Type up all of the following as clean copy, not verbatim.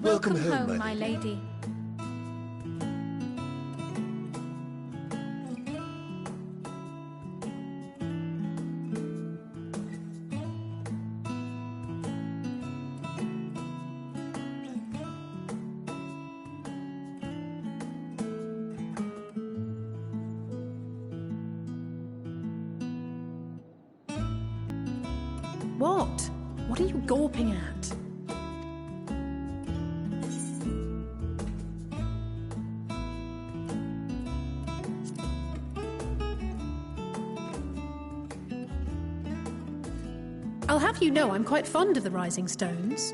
Welcome home, my lady. What? What are you gawping at? I'll have you know I'm quite fond of the Rising Stones.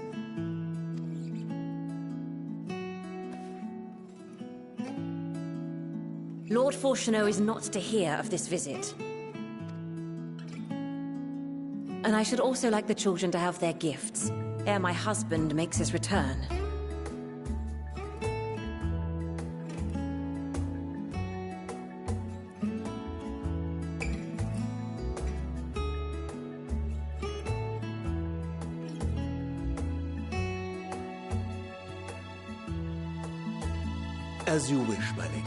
Lord Fortuneau is not to hear of this visit. And I should also like the children to have their gifts, ere my husband makes his return. As you wish, my lady.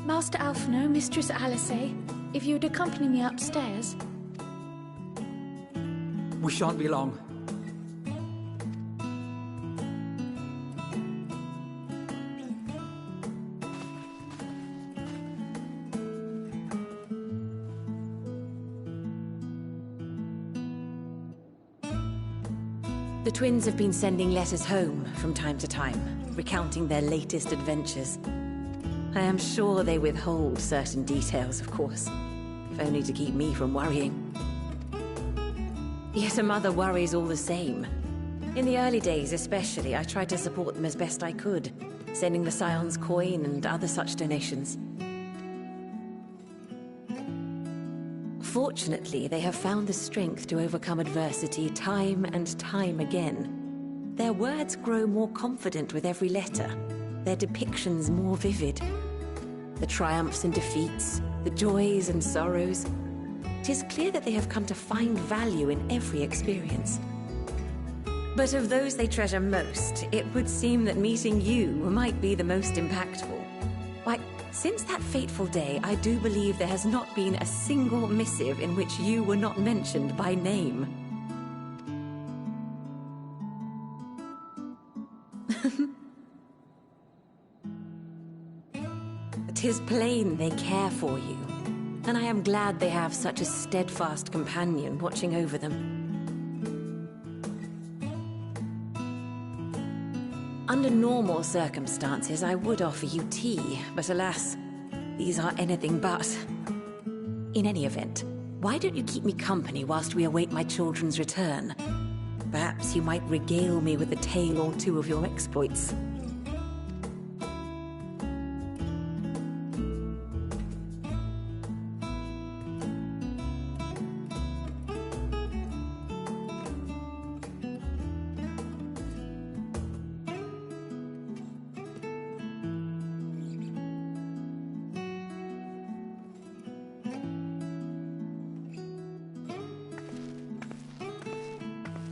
Master Alphino, Mistress Alice, if you'd accompany me upstairs. We shan't be long. The twins have been sending letters home from time to time, recounting their latest adventures. I am sure they withhold certain details, of course, if only to keep me from worrying. Yet a mother worries all the same. In the early days especially, I tried to support them as best I could, sending the Scion's coin and other such donations. Fortunately, they have found the strength to overcome adversity time and time again. Their words grow more confident with every letter, their depictions more vivid. The triumphs and defeats, the joys and sorrows. It is clear that they have come to find value in every experience. But of those they treasure most, it would seem that meeting you might be the most impactful. Why, since that fateful day, I do believe there has not been a single missive in which you were not mentioned by name. 'Tis plain they care for you, and I am glad they have such a steadfast companion watching over them. Under normal circumstances, I would offer you tea, but alas, these are anything but. In any event, why don't you keep me company whilst we await my children's return? Perhaps you might regale me with a tale or two of your exploits.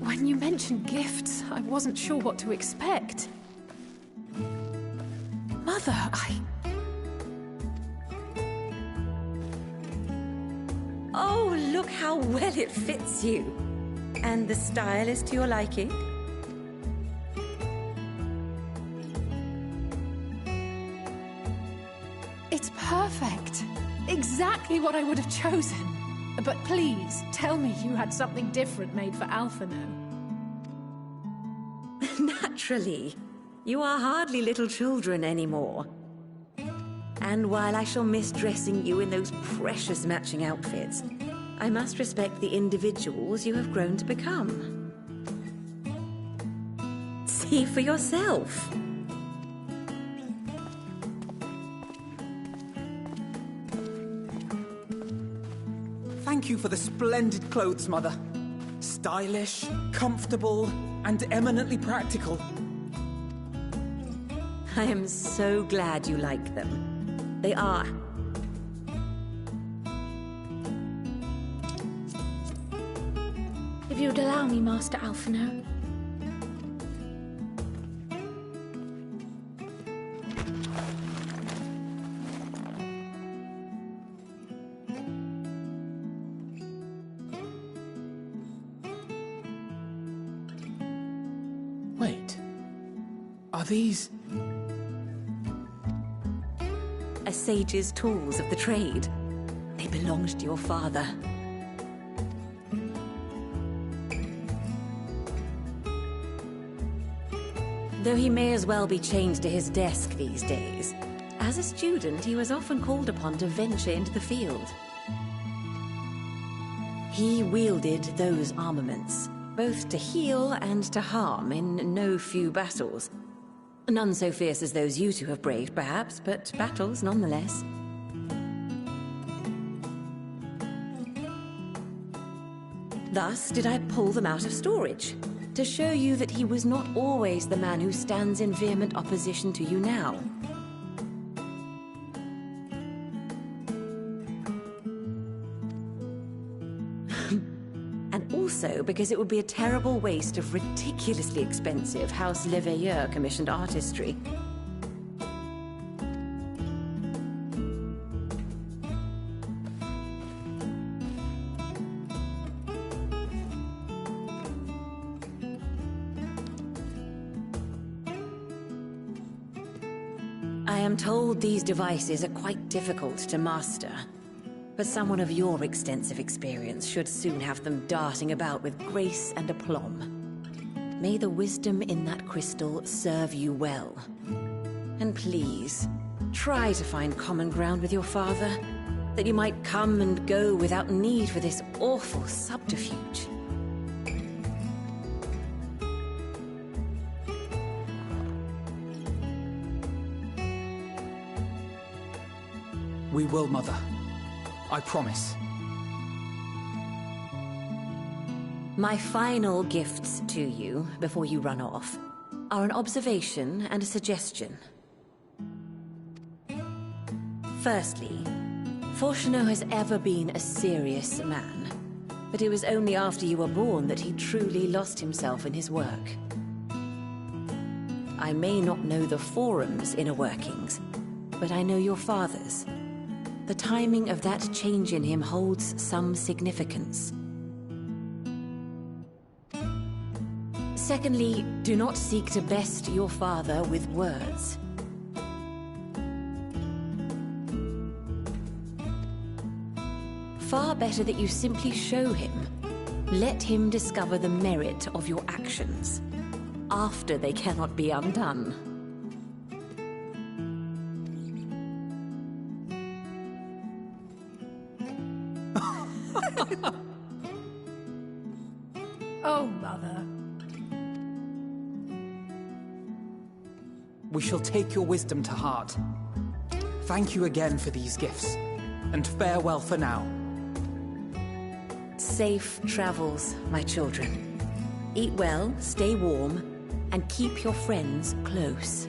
When you mentioned gifts, I wasn't sure what to expect. Mother, Oh, look how well it fits you. And the style is to your liking? It's perfect. Exactly what I would have chosen. But please, tell me you had something different made for Alphino. Naturally. You are hardly little children anymore. And while I shall miss dressing you in those precious matching outfits, I must respect the individuals you have grown to become. See for yourself. Thank you for the splendid clothes, Mother. Stylish, comfortable, and eminently practical. I am so glad you like them. They are. If you would allow me, Master Alphino. Wait. Are these... A sage's tools of the trade. They belonged to your father. Though he may as well be chained to his desk these days, as a student he was often called upon to venture into the field. He wielded those armaments, both to heal and to harm in no few battles. None so fierce as those you two have braved, perhaps, but battles nonetheless. Thus did I pull them out of storage, to show you that he was not always the man who stands in vehement opposition to you now. And also because it would be a terrible waste of ridiculously expensive House Leveilleur commissioned artistry. I am told these devices are quite difficult to master, but someone of your extensive experience should soon have them darting about with grace and aplomb. May the wisdom in that crystal serve you well. And please, try to find common ground with your father, that you might come and go without need for this awful subterfuge. We will, Mother. I promise. My final gifts to you, before you run off, are an observation and a suggestion. Firstly, Fortunato has ever been a serious man, but it was only after you were born that he truly lost himself in his work. I may not know the Forum's inner workings, but I know your father's. The timing of that change in him holds some significance. Secondly, do not seek to best your father with words. Far better that you simply show him. Let him discover the merit of your actions, after they cannot be undone. Oh, Mother. We shall take your wisdom to heart. Thank you again for these gifts, and farewell for now. Safe travels, my children. Eat well, stay warm, and keep your friends close.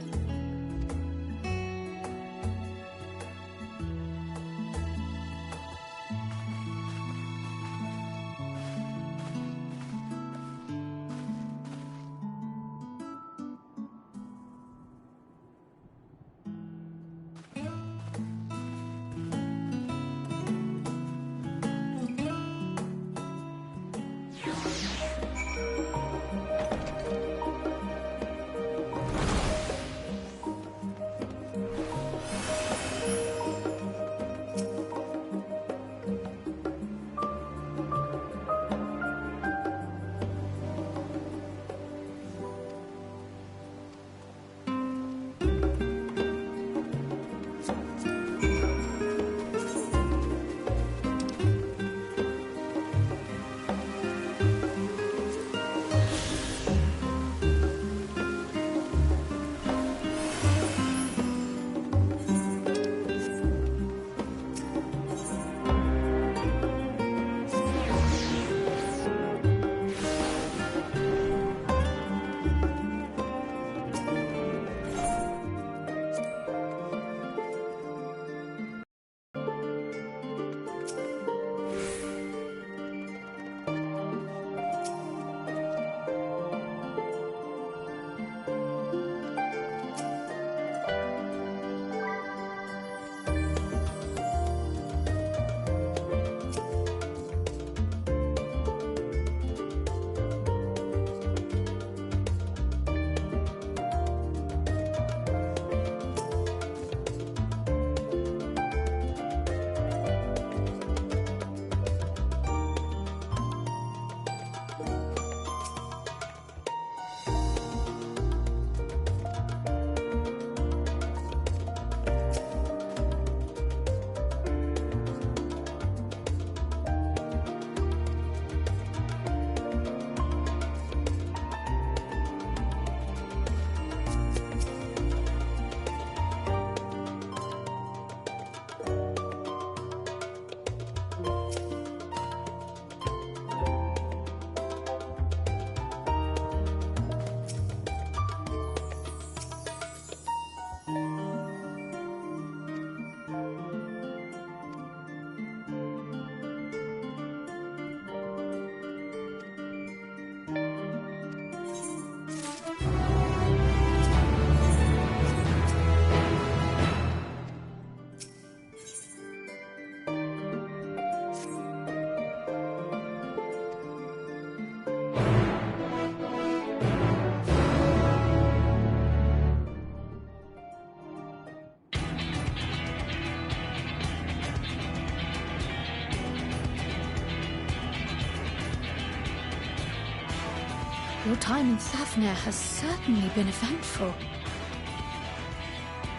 Your time in Thafnir has certainly been eventful.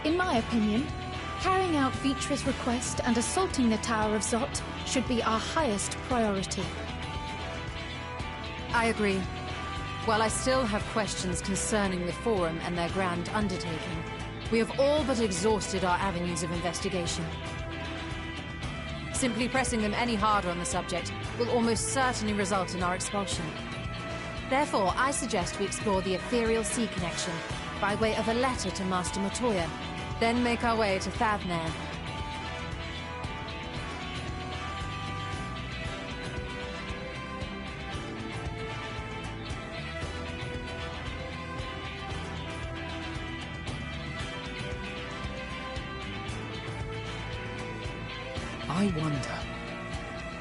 In my opinion, carrying out Vitra's request and assaulting the Tower of Zot should be our highest priority. I agree. While I still have questions concerning the Forum and their grand undertaking, we have all but exhausted our avenues of investigation. Simply pressing them any harder on the subject will almost certainly result in our expulsion. Therefore, I suggest we explore the ethereal sea connection by way of a letter to Master Matoya, then make our way to Thafnir. I wonder,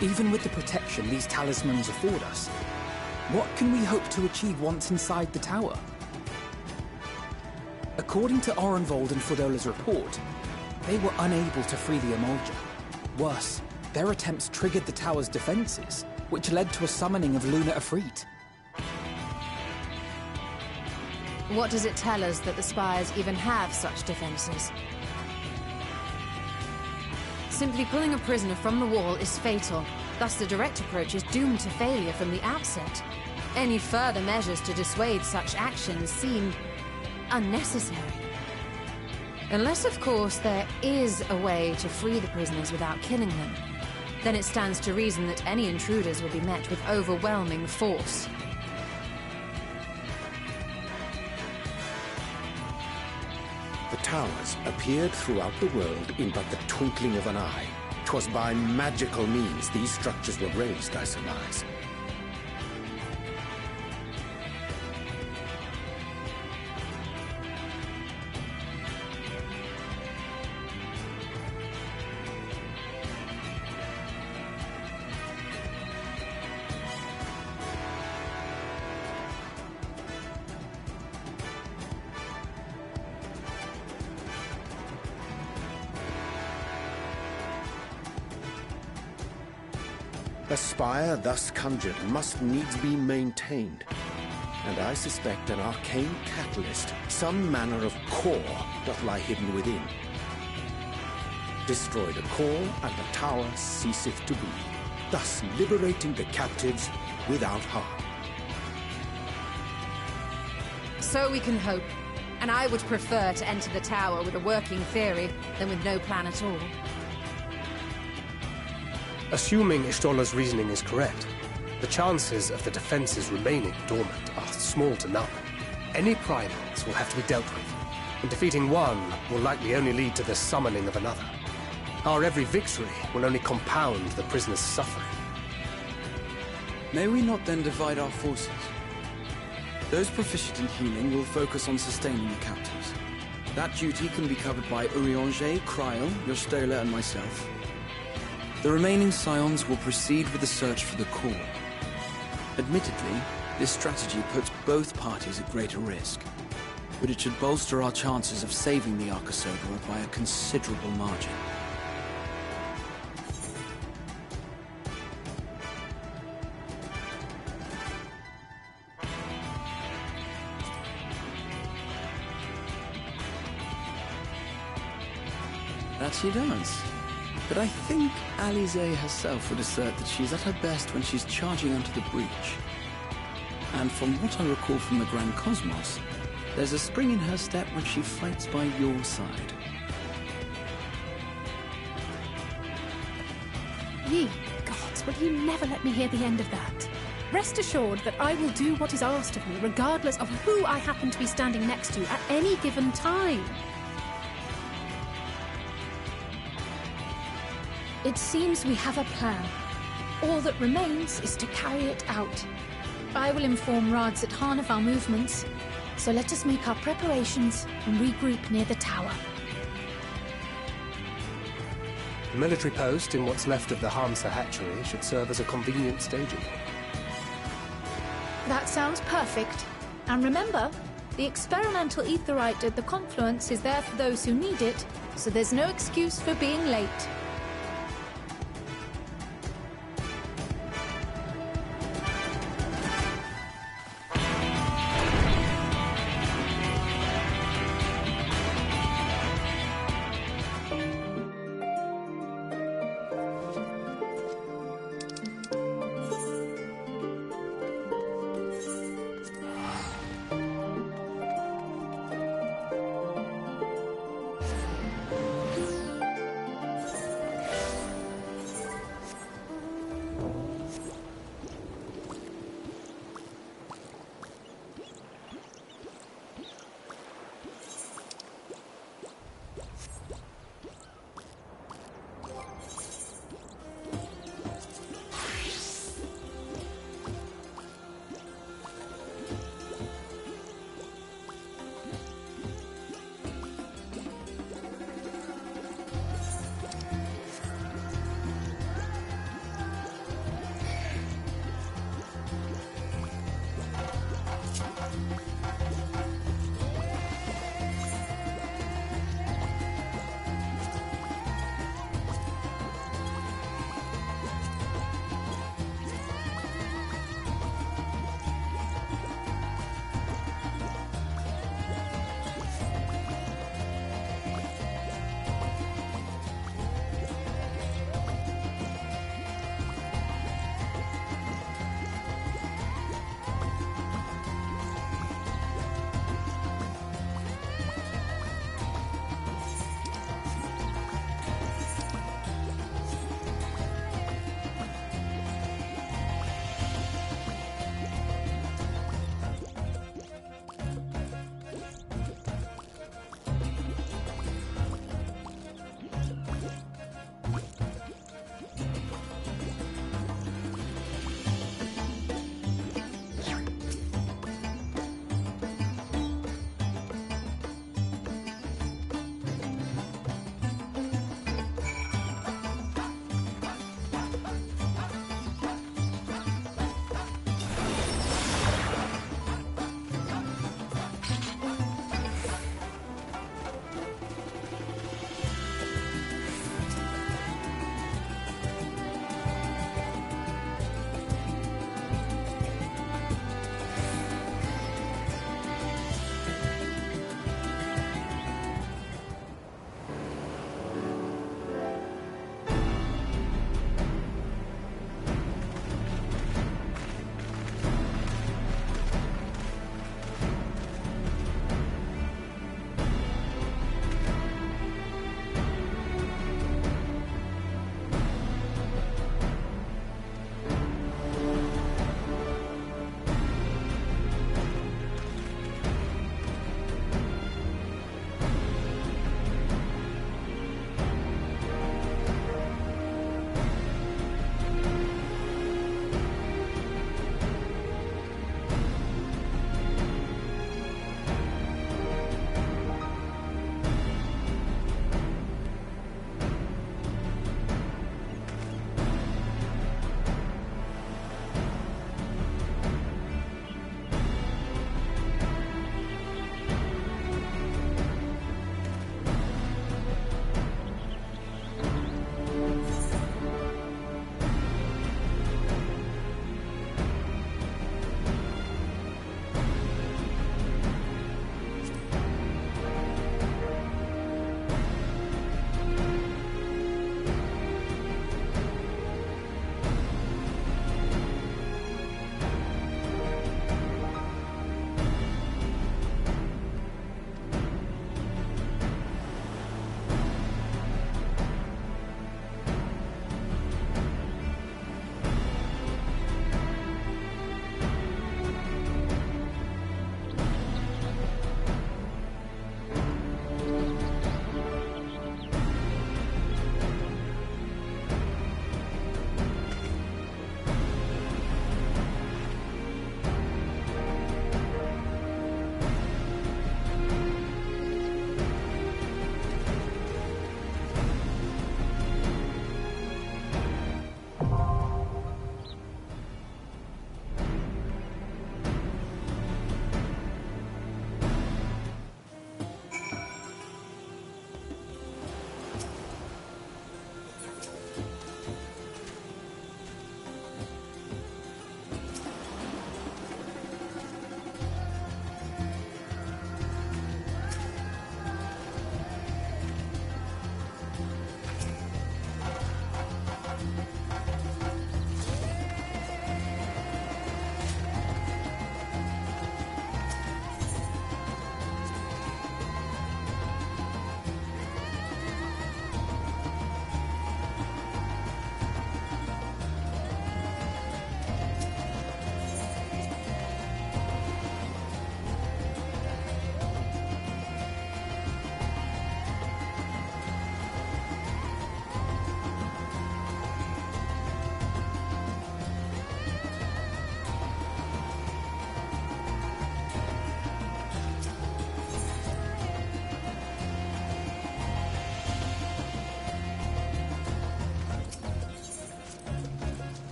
even with the protection these talismans afford us, what can we hope to achieve once inside the tower? According to Orenvold and Fodola's report, they were unable to free the Emulger. Worse, their attempts triggered the tower's defenses, which led to a summoning of Luna Ifrit. What does it tell us that the Spires even have such defenses? Simply pulling a prisoner from the wall is fatal, thus the direct approach is doomed to failure from the outset. Any further measures to dissuade such actions seem unnecessary. Unless, of course, there is a way to free the prisoners without killing them. Then it stands to reason that any intruders will be met with overwhelming force. The towers appeared throughout the world in but the twinkling of an eye. 'Twas by magical means these structures were raised, I surmise. A spire thus conjured must needs be maintained, and I suspect an arcane catalyst, some manner of core, doth lie hidden within. Destroy the core, and the tower ceaseth to be, thus liberating the captives without harm. So we can hope, and I would prefer to enter the tower with a working theory than with no plan at all. Assuming Ishtola's reasoning is correct, the chances of the defenses remaining dormant are small to none. Any primals will have to be dealt with, and defeating one will likely only lead to the summoning of another. Our every victory will only compound the prisoner's suffering. May we not then divide our forces? Those proficient in healing will focus on sustaining the captives. That duty can be covered by Urianger, Kryl, Yostola, and myself. The remaining Scions will proceed with the search for the core. Admittedly, this strategy puts both parties at greater risk, but it should bolster our chances of saving the Archosaurus by a considerable margin. That she does. But I think Alize herself would assert that she's at her best when she's charging onto the breach. And from what I recall from the Grand Cosmos, there's a spring in her step when she fights by your side. Ye gods, will you never let me hear the end of that? Rest assured that I will do what is asked of me, regardless of who I happen to be standing next to at any given time. It seems we have a plan. All that remains is to carry it out. I will inform Radzat-Han of our movements, so let us make our preparations and regroup near the tower. The military post in what's left of the Hamsa hatchery should serve as a convenient staging. That sounds perfect. And remember, the experimental aetheryte at the confluence is there for those who need it, so there's no excuse for being late.